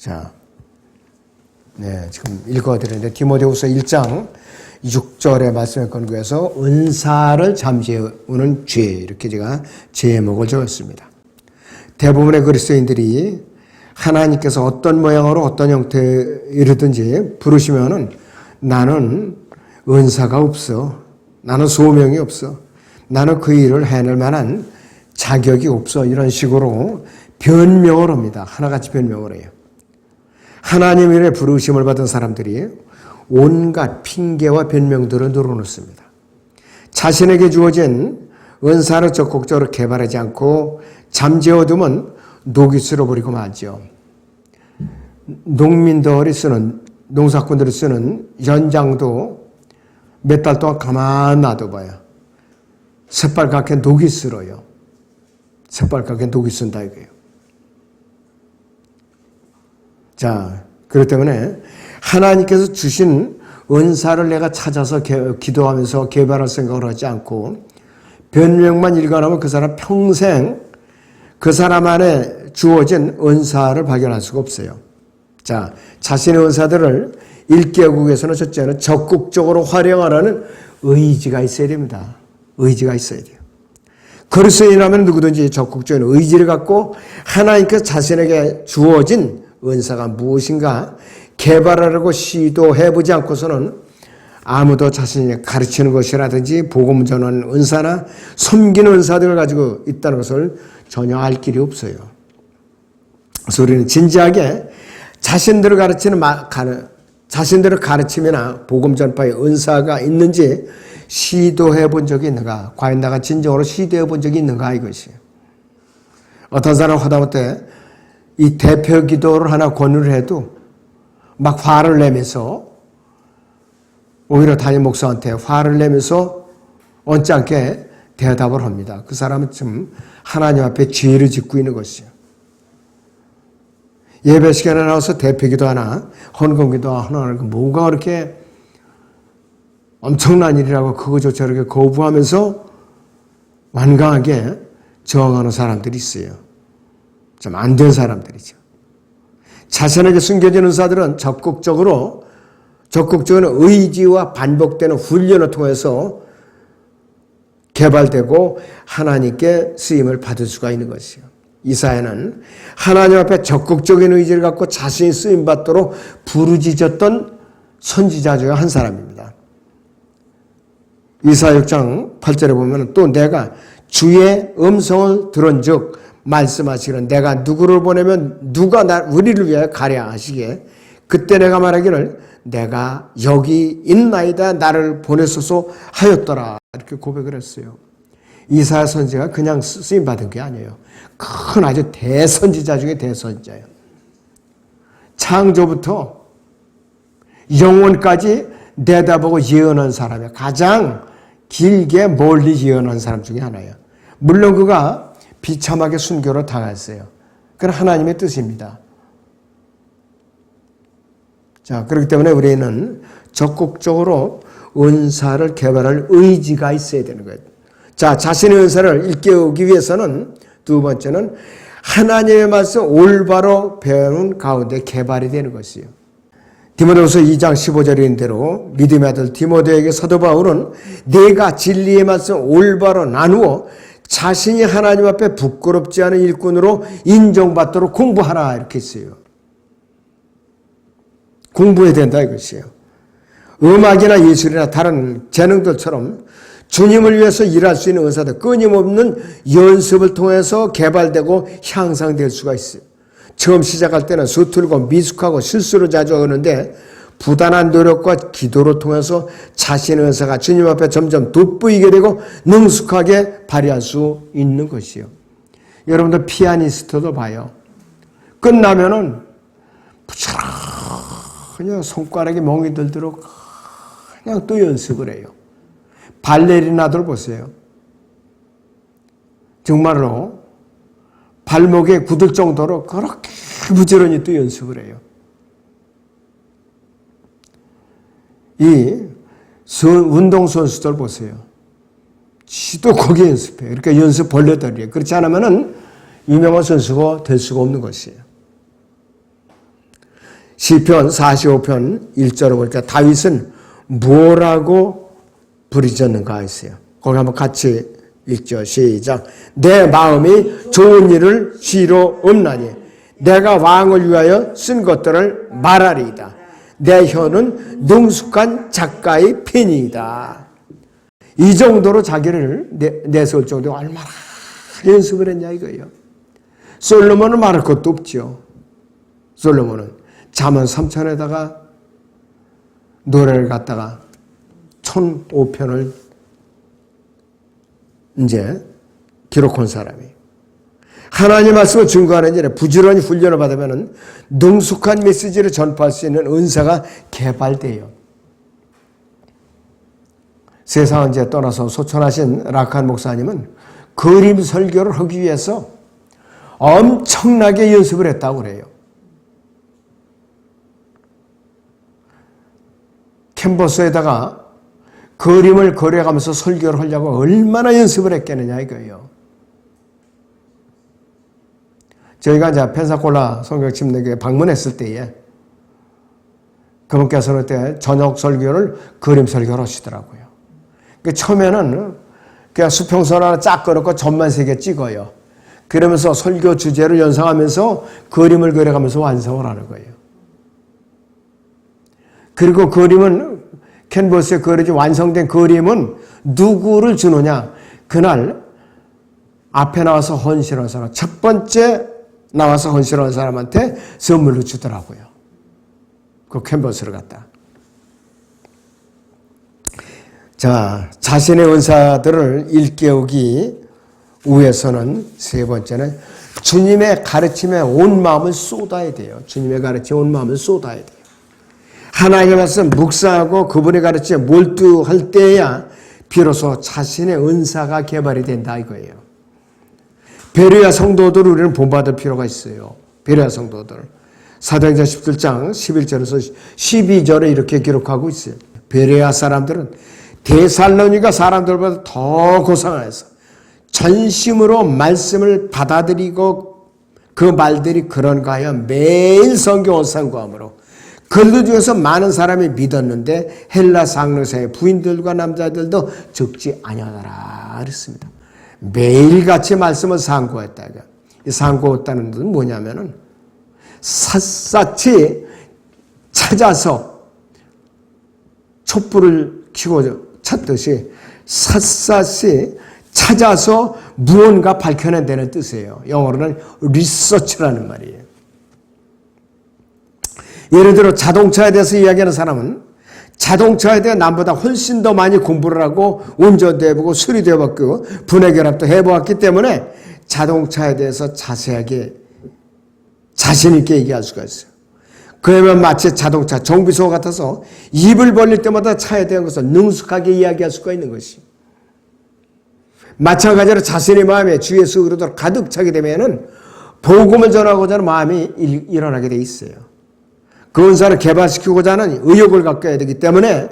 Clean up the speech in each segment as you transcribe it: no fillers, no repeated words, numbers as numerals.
자, 네, 지금 읽어드렸는데 디모데후서 1장 6절의 말씀에 근거해서 은사를 잠재우는 죄, 이렇게 제가 제목을 적었습니다. 대부분의 그리스도인들이 하나님께서 어떤 모양으로 어떤 형태이르든지 부르시면은 나는 은사가 없어, 나는 소명이 없어, 나는 그 일을 해낼 만한 자격이 없어, 이런 식으로 변명을 합니다. 하나같이 변명을 해요. 하나님 일에 부르심을 받은 사람들이 온갖 핑계와 변명들을 늘어놓습니다. 자신에게 주어진 은사를 적극적으로 개발하지 않고 잠재워두면 녹이 쓸어버리고 말죠. 농민들이 쓰는, 농사꾼들이 쓰는 연장도 몇 달 동안 가만 놔둬봐요. 새빨갛게 녹이 쓸어요. 새빨갛게 녹이 쓴다 이거예요. 자, 그렇기 때문에 하나님께서 주신 은사를 내가 찾아서 기도하면서 개발할 생각을 하지 않고 변명만 일관하면 그 사람 평생 그 사람 안에 주어진 은사를 발견할 수가 없어요. 자, 자신의 은사들을 일깨우기 위해서는 첫째는 적극적으로 활용하라는 의지가 있어야 됩니다. 의지가 있어야 돼요. 그리스도인이라면 누구든지 적극적인 의지를 갖고 하나님께서 자신에게 주어진 은사가 무엇인가 개발하려고 시도해보지 않고서는 아무도 자신이 가르치는 것이라든지 복음 전하는 은사나 섬기는 은사들을 가지고 있다는 것을 전혀 알 길이 없어요. 그래서 우리는 진지하게 자신들을 가르치거나 복음 전파의 은사가 있는지 시도해 본 적이 있는가? 과연 내가 진정으로 시도해 본 적이 있는가? 이것이에요. 어떤 사람 하다못해 이 대표 기도를 하나 권유를 해도 막 화를 내면서 오히려 담임 목사한테 화를 내면서 언짢게 대답을 합니다. 그 사람은 좀 하나님 앞에 죄를 짓고 있는 것이에요. 예배 시간에 나와서 대표 기도 하나, 헌금 기도 하나, 뭐가 그렇게 엄청난 일이라고 그거조차 이렇게 거부하면서 완강하게 저항하는 사람들이 있어요. 좀 안 된 사람들이죠. 자신에게 숨겨진 은사들은 적극적인 의지와 반복되는 훈련을 통해서 개발되고 하나님께 쓰임을 받을 수가 있는 것이요. 이사야는 하나님 앞에 적극적인 의지를 갖고 자신이 쓰임받도록 부르짖었던 선지자 중 한 사람입니다. 이사야 6장 8절에 보면 또 내가 주의 음성을 들은즉 말씀하시기를 내가 누구를 보내면 누가 우리를 위하여 가랴 하시기에 그때 내가 말하기를 내가 여기 있나이다 나를 보내소서 하였더라 이렇게 고백을 했어요. 이사야 선지자가 그냥 쓰임받은 게 아니에요. 큰 아주 대선지자 중에 대선지자예요. 창조부터 영원까지 내다보고 예언한 사람이에요. 가장 길게 멀리 예언한 사람 중에 하나예요. 물론 그가 비참하게 순교를 당했어요. 그건 하나님의 뜻입니다. 자, 그렇기 때문에 우리는 적극적으로 은사를 개발할 의지가 있어야 되는 거예요. 자, 자신의 은사를 일깨우기 위해서는 두 번째는 하나님의 말씀 올바로 배우는 가운데 개발이 되는 것이에요. 디모데후서 2장 15절인 대로 믿음의 아들 디모데에게 사도 바울은 내가 진리의 말씀 올바로 나누어 자신이 하나님 앞에 부끄럽지 않은 일꾼으로 인정받도록 공부하라 이렇게 했어요. 공부해야 된다 이것이에요. 음악이나 예술이나 다른 재능들처럼 주님을 위해서 일할 수 있는 은사들 끊임없는 연습을 통해서 개발되고 향상될 수가 있어요. 처음 시작할 때는 서툴고 미숙하고 실수를 자주 하는데 부단한 노력과 기도를 통해서 자신의 은사가 주님 앞에 점점 돋보이게 되고 능숙하게 발휘할 수 있는 것이요. 여러분들 피아니스트도 봐요. 끝나면은 그냥 손가락에 멍이 들도록 그냥 또 연습을 해요. 발레리나들 보세요. 정말로 발목에 굳을 정도로 그렇게 부지런히 또 연습을 해요. 이 운동선수들 보세요. 지도 거기 연습해요. 그러니까 연습 벌레들이에요. 그렇지 않으면은 유명한 선수가 될 수가 없는 것이에요. 시편 45편 1절을 보니까 다윗은 뭐라고 부르짖었는가 했어요. 거기 한번 같이 읽죠. 시작. 내 마음이 좋은 일을 쉬러 없나니 내가 왕을 위하여 쓴 것들을 말하리이다. 내 혀는 능숙한 작가의 펜이다. 이 정도로 자기를 내세울 정도로 얼마나 연습을 했냐 이거예요. 솔로몬은 말할 것도 없죠. 솔로몬은 잠언 3천에다가 노래를 갖다가 1005편을 이제 기록한 사람이. 하나님 말씀을 증거하는 일에 부지런히 훈련을 받으면 능숙한 메시지를 전파할 수 있는 은사가 개발돼요. 세상을 이제 떠나서 소천하신 락한 목사님은 그림 설교를 하기 위해서 엄청나게 연습을 했다고 그래요. 캔버스에다가 그림을 그려가면서 설교를 하려고 얼마나 연습을 했겠느냐 이거예요. 저희가 이제 펜사콜라 성경침례교회 방문했을 때에 그분께서는 그때 저녁 설교를 그림 설교를 하시더라고요. 처음에는 그냥 수평선 하나 쫙 꺼놓고 점만 3개 찍어요. 그러면서 설교 주제를 연상하면서 그림을 그려가면서 완성을 하는 거예요. 그리고 그림은 캔버스에 그려진 완성된 그림은 누구를 주느냐? 그날 앞에 나와서 헌신한 사람, 첫 번째 나와서 헌신한 사람한테 선물로 주더라고요. 그 캔버스를 갖다. 자, 자신의 은사들을 일깨우기 위해서는 세 번째는 주님의 가르침에 온 마음을 쏟아야 돼요. 주님의 가르침에 온 마음을 쏟아야 돼요. 하나님의 말씀 묵상하고 그분의 가르침에 몰두할 때야 비로소 자신의 은사가 개발이 된다 이거예요. 베레아 성도들을 우리는 본받을 필요가 있어요. 베레아 성도들. 사도행전 17장 11절에서 12절에 이렇게 기록하고 있어요. 베레아 사람들은 데살로니가 사람들보다 더 고상해서 전심으로 말씀을 받아들이고 그 말들이 그런가 하여 매일 성경을 상고함으로 그들 중에서 많은 사람이 믿었는데 헬라 상류세의 부인들과 남자들도 적지 아니하더라 그랬습니다. 매일같이 말씀을 상고했다. 이 상고했다는 것은 뭐냐면은 샅샅이 찾아서 촛불을 켜고 찾듯이 샅샅이 찾아서 무언가 밝혀낸다는 뜻이에요. 영어로는 리서치라는 말이에요. 예를 들어 자동차에 대해서 이야기하는 사람은 자동차에 대해 남보다 훨씬 더 많이 공부를 하고 운전도 해보고 수리도 해봤고 분해결합도 해보았기 때문에 자동차에 대해서 자세하게 자신 있게 얘기할 수가 있어요. 그러면 마치 자동차 정비소 같아서 입을 벌릴 때마다 차에 대한 것을 능숙하게 이야기할 수가 있는 것이. 마찬가지로 자신의 마음에 주 예수 그리스도로 가득 차게 되면은 복음을 전하고자 하는 마음이 일어나게 돼 있어요. 그 은사를 개발시키고자 하는 의욕을 갖게 되기 때문에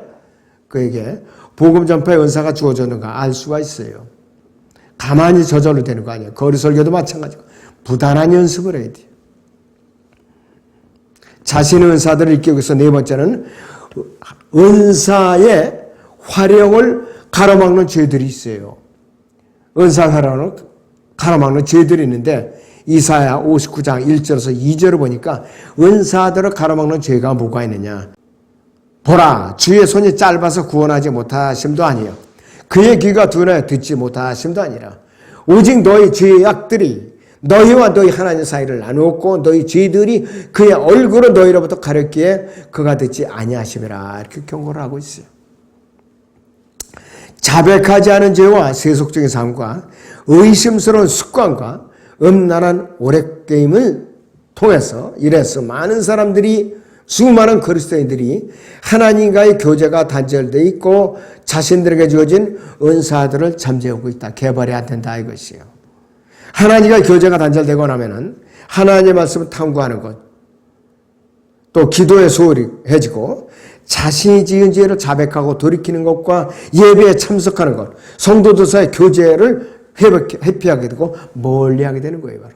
그에게 복음 전파의 은사가 주어졌는가 알 수가 있어요. 가만히 저절로 되는 거 아니에요. 거리 설교도 마찬가지고 부단한 연습을 해야 돼요. 자신의 은사들을 익히기 위해서 네 번째는 은사의 활용을 가로막는 죄들이 있어요. 은사 활용을 가로막는 죄들이 있는데 이사야 59장 1절에서 2절을 보니까 은사들을 가로막는 죄가 뭐가 있느냐. 보라, 주의 손이 짧아서 구원하지 못하심도 아니요 그의 귀가 둔하여 듣지 못하심도 아니라 오직 너희 죄악들이 너희와 너희 하나님 사이를 나누었고 너희 죄들이 그의 얼굴을 너희로부터 가렸기에 그가 듣지 아니하심이라 이렇게 경고를 하고 있어요. 자백하지 않은 죄와 세속적인 삶과 의심스러운 습관과 음란한 오랫게임을 통해서 이래서 많은 사람들이 수많은 그리스도인들이 하나님과의 교제가 단절되어 있고 자신들에게 주어진 은사들을 잠재우고 있다. 개발이 안 된다 이것이에요. 하나님과 교제가 단절되고 나면은 하나님의 말씀을 탐구하는 것, 또 기도에 소홀해지고 자신이 지은 죄를 자백하고 돌이키는 것과 예배에 참석하는 것, 성도들 사이의 교제를 회피하게 되고 멀리하게 되는 거예요. 바로.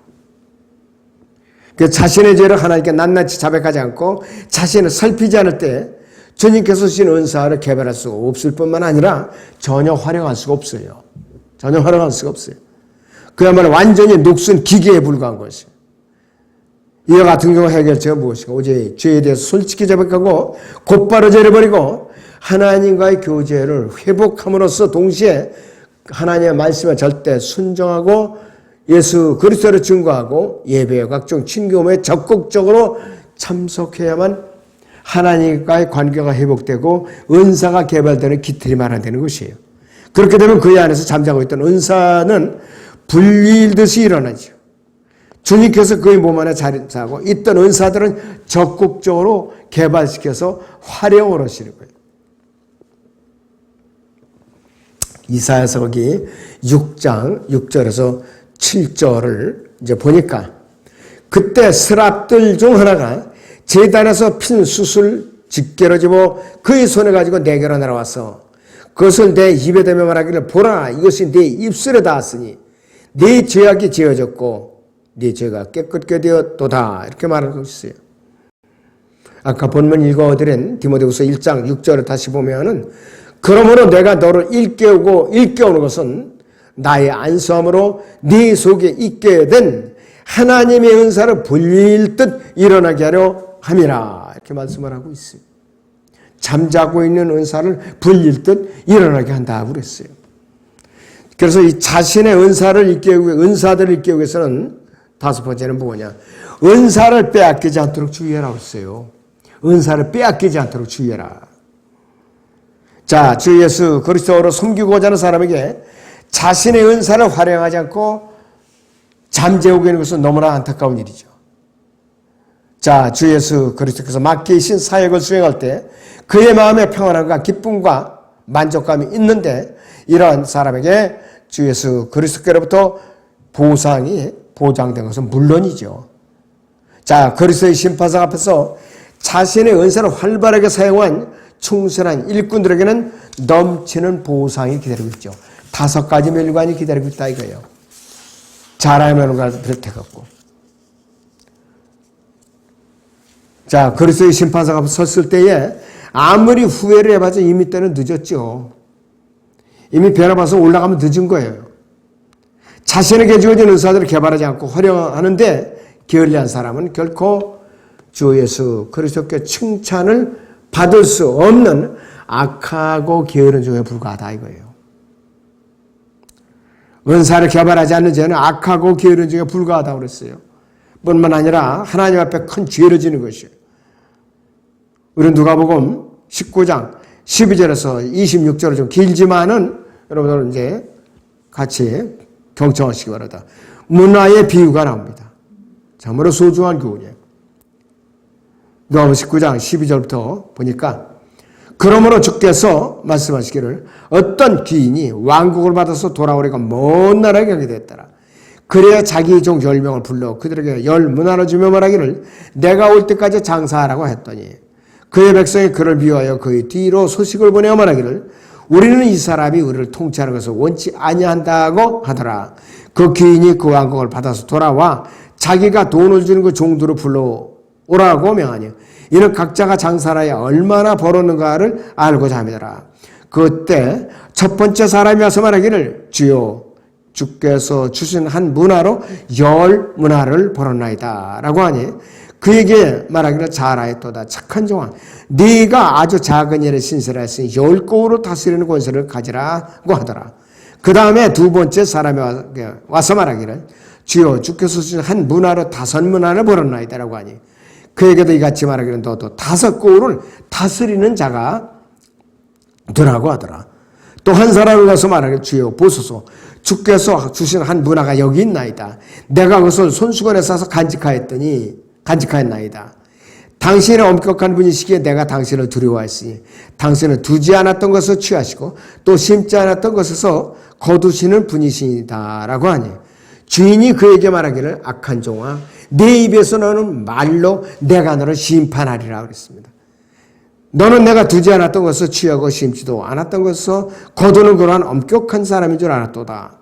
그 자신의 죄를 하나님께 낱낱이 자백하지 않고 자신을 살피지 않을 때 주님께서 주신 은사를 개발할 수가 없을 뿐만 아니라 전혀 활용할 수가 없어요. 전혀 활용할 수가 없어요. 그야말로 완전히 녹슨 기계에 불과한 것이에요. 이와 같은 경우 해결책은 무엇인가? 오직 죄에 대해서 솔직히 자백하고 곧바로 죄를 버리고 하나님과의 교제를 회복함으로써 동시에 하나님의 말씀에 절대 순종하고 예수 그리스도를 증거하고 예배와 각종 친교에 적극적으로 참석해야만 하나님과의 관계가 회복되고 은사가 개발되는 기틀이 마련되는 것이에요. 그렇게 되면 그 안에서 잠자고 있던 은사는 불일듯이 일어나죠. 주님께서 그의 몸 안에 자리하고 있던 은사들은 적극적으로 개발시켜서 활용을 하시는 거예요. 이사야서 거기 6장 6절에서 7절을 이제 보니까 그때 스랍들 중 하나가 제단에서 핀 숯을 집게로 집어 그의 손에 가지고 내게로 날아와서 그것을 내 입에 대며 말하기를 보라 이것이 네 입술에 닿았으니 네 죄악이 지어졌고 네 죄가 깨끗게 되었도다 이렇게 말하고 있어요. 아까 본문 읽어드린 디모데후서 1장 6절을 다시 보면은 그러므로 내가 너를 일깨우는 것은 나의 안수함으로 네 속에 있게 된 하나님의 은사를 불릴듯 일어나게 하려 함이라 이렇게 말씀을 하고 있어요. 잠자고 있는 은사를 불릴듯 일어나게 한다고 그랬어요. 그래서 이 자신의 은사들을 일깨우기 위해서는 다섯 번째는 뭐냐? 은사를 빼앗기지 않도록 주의하라고 했어요. 은사를 빼앗기지 않도록 주의해라. 자, 주 예수 그리스도로 섬기고자 하는 사람에게 자신의 은사를 활용하지 않고 잠재우고 있는 것은 너무나 안타까운 일이죠. 자, 주 예수 그리스도께서 맡기신 사역을 수행할 때 그의 마음에 평안함과 기쁨과 만족감이 있는데 이러한 사람에게 주 예수 그리스도께로부터 보상이 보장된 것은 물론이죠. 자, 그리스도의 심판상 앞에서 자신의 은사를 활발하게 사용한 충실한 일꾼들에게는 넘치는 보상이 기다리고 있죠. 5가지 멸관이 기다리고 있다 이거예요. 잘하면 멸관을 비롯해갖고. 자, 그리스도의 심판상 앞에 섰을 때에 아무리 후회를 해봐도 이미 때는 늦었죠. 이미 변화봐서 올라가면 늦은 거예요. 자신에게 주어진 은사들을 개발하지 않고 활용하는데 게을리한 사람은 결코 주 예수 그리스도께 칭찬을 받을 수 없는 악하고 게으른 종에 불과하다 이거예요. 은사를 개발하지 않는 죄는 악하고 게으른 종에 불과하다고 그랬어요. 뿐만 아니라 하나님 앞에 큰 죄를 지는 것이에요. 우리 누가복음 19장 12절에서 26절은 좀 길지만은 여러분들 이제 같이 경청하시기 바랍니다. 문화의 비유가 나옵니다. 정말로 소중한 교훈이에요. 누가복음 19장 12절부터 보니까 그러므로 주께서 말씀하시기를 어떤 귀인이 왕국을 받아서 돌아오려고 먼 나라에 가게 됐더라. 그래야 자기 종 10명을 불러 그들에게 10문화를 주며 말하기를 내가 올 때까지 장사하라고 했더니 그의 백성이 그를 미워하여 그의 뒤로 소식을 보내어 말하기를 우리는 이 사람이 우리를 통치하는 것을 원치 아니한다고 하더라. 그 귀인이 그 왕국을 받아서 돌아와 자기가 돈을 주는 그 종들을 불러오라고 명하니 이는 각자가 장사하여 얼마나 벌었는가를 알고자 함이더라. 그때 첫 번째 사람이 와서 말하기를 주여 주께서 주신 한 문화로 10문화를 벌었나이다 라고 하니 그에게 말하기를 잘하였도다. 착한 종아 네가 아주 작은 일에 신실하였으니 10고으로 다스리는 권세를 가지라고 하더라. 그 다음에 두 번째 사람이 와서 말하기를 주여 주께서 주신 한 문화로 5문화를 벌었나이다 라고 하니 그에게도 이같이 말하기를 너도 5고을을 다스리는 자가 되라고 하더라. 또 한 사람이 와서 말하기를 주여 보소서 주께서 주신 한 문화가 여기 있나이다. 내가 그것을 손수건에 싸서 간직하였나이다. 당신의 엄격한 분이시기에 내가 당신을 두려워했으니 당신은 두지 않았던 것을 취하시고 또 심지 않았던 것에서 거두시는 분이시다 라고 하니 주인이 그에게 말하기를 악한 종아 내 입에서 나오는 말로 내가 너를 심판하리라 그랬습니다. 너는 내가 두지 않았던 것을 취하고 심지도 않았던 것을 거두는 그러한 엄격한 사람인 줄 알았도다.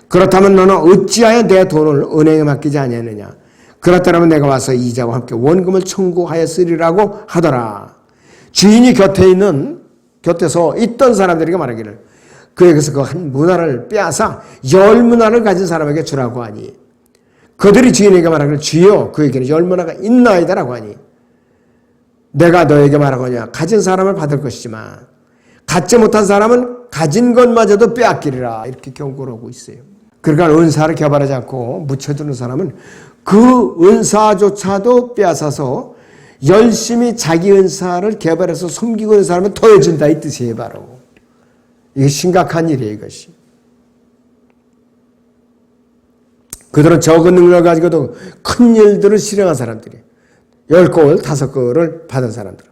그렇다면 너는 어찌하여 내 돈을 은행에 맡기지 아니하느냐. 그렇다면 내가 와서 이자와 함께 원금을 청구하였으리라고 하더라. 주인이 곁에서 있던 사람들에게 말하기를 그에게서 그 한 문화를 빼앗아 10문화를 가진 사람에게 주라고 하니 그들이 주인에게 말하기를 주여 그에게는 10문화가 있나이다라고 하니 내가 너에게 말하거냐 가진 사람을 받을 것이지만 갖지 못한 사람은 가진 것마저도 빼앗기리라 이렇게 경고를 하고 있어요. 그러니까 은사를 개발하지 않고 묻혀두는 사람은 그 은사조차도 빼앗아서 열심히 자기 은사를 개발해서 섬기고 있는 사람은 더해진다 이 뜻이에요. 바로 이게 심각한 일이에요. 이것이. 그들은 적은 능력을 가지고도 큰 일들을 실행한 사람들이에요. 10골, 5골을 받은 사람들.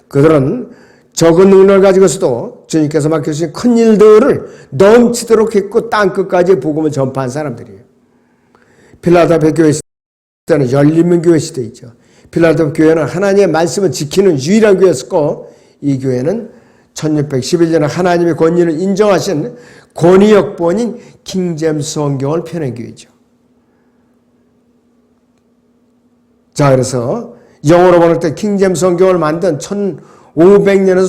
그들은 적은 능력을 가지고서도 주님께서 맡겨주신 큰 일들을 넘치도록 했고 땅끝까지 복음을 전파한 사람들이에요. 필라델피아 교회 시대는 열린문 교회 시대이죠. 필라델피아 교회는 하나님의 말씀을 지키는 유일한 교회였고 이 교회는 1611년에 하나님의 권위를 인정하신 권위역본인 킹제임스 성경을 펴낸 교회죠. 자, 그래서 영어로 볼 때 킹제임스 성경을 만든 1500년에서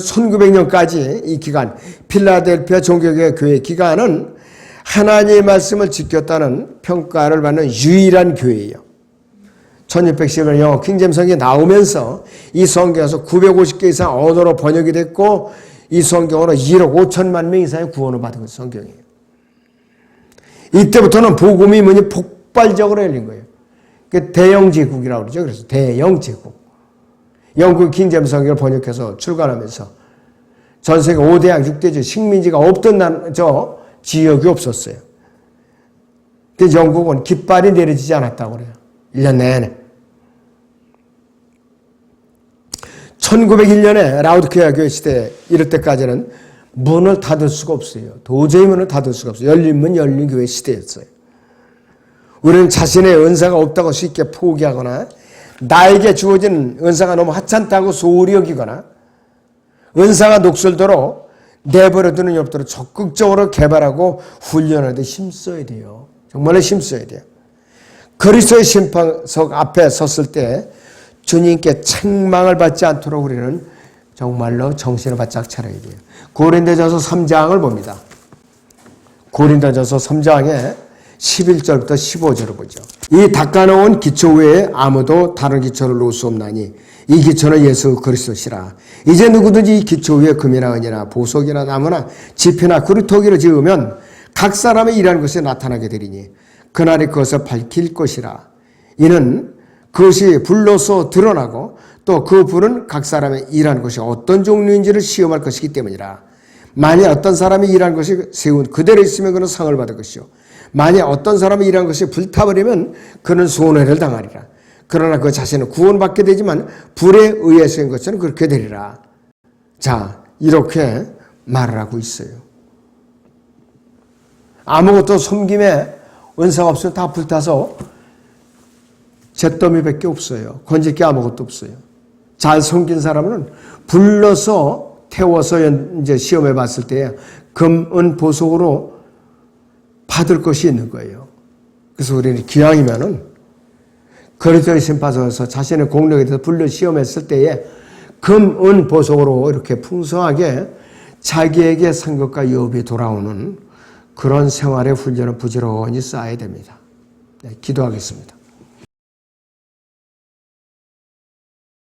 1900년까지 이 기간, 필라델피아 종교교회 교회 기간은 하나님의 말씀을 지켰다는 평가를 받는 유일한 교회예요. 1610년 영어 킹제임스 성경이 나오면서 이 성경에서 950개 이상 언어로 번역이 됐고 이 성경으로 1억 5천만 명 이상의 구원을 받은 성경이에요. 이때부터는 복음이 뭐니 폭발적으로 열린 거예요. 대영 제국이라고 그러죠. 그래서 대영 제국. 영국 킹제임스 성경을 번역해서 출간하면서 전 세계 5대양 6대주 식민지가 없던 지역이 없었어요. 근데 영국은 깃발이 내려지지 않았다고 그래요. 1년 내내. 1901년에 라우드케아 교회 시대 이럴 때까지는 문을 닫을 수가 없어요. 도저히 문을 닫을 수가 없어요. 열린 문 열린 교회 시대였어요. 우리는 자신의 은사가 없다고 쉽게 포기하거나 나에게 주어진 은사가 너무 하찮다고 소홀히 여기거나 은사가 녹슬도록 내버려두는 옆으로 적극적으로 개발하고 훈련하는 데 힘써야 돼요. 정말로 힘써야 돼요. 그리스도의 심판석 앞에 섰을 때 주님께 책망을 받지 않도록 우리는 정말로 정신을 바짝 차려야 돼요. 고린도전서 3장을 봅니다. 고린도전서 3장에 11절부터 15절을 보죠. 이 닦아놓은 기초 외에 아무도 다른 기초를 놓을 수 없나니 이 기초는 예수 그리스도시라. 이제 누구든지 이 기초 위에 금이나 은이나 보석이나 나무나 지피나 그루터기를 지으면 각 사람의 일하는 것이 나타나게 되리니 그날이 그것을 밝힐 것이라. 이는 그것이 불로서 드러나고 또 그 불은 각 사람의 일하는 것이 어떤 종류인지를 시험할 것이기 때문이라. 만약 어떤 사람이 일한 것이 세운 그대로 있으면 그는 상을 받을 것이요. 만약 어떤 사람이 일한 것이 불타버리면 그는 손해를 당하리라. 그러나 그 자신은 구원받게 되지만 불에 의해서인 것처럼 그렇게 되리라. 자, 이렇게 말을 하고 있어요. 아무것도 섬김에 은사가 없으면 다 불타서 잿더미밖에 없어요. 건질 게 아무것도 없어요. 잘 섬긴 사람은 불러서 태워서 이제 시험해 봤을 때 금, 은, 보석으로 받을 것이 있는 거예요. 그래서 우리는 기왕이면은 그리스도의 심판서에서 자신의 공력에 대해서 불러 시험했을 때에 금, 은, 보석으로 이렇게 풍성하게 자기에게 상급과 여업이 돌아오는 그런 생활의 훈련을 부지런히 쌓아야 됩니다. 네, 기도하겠습니다.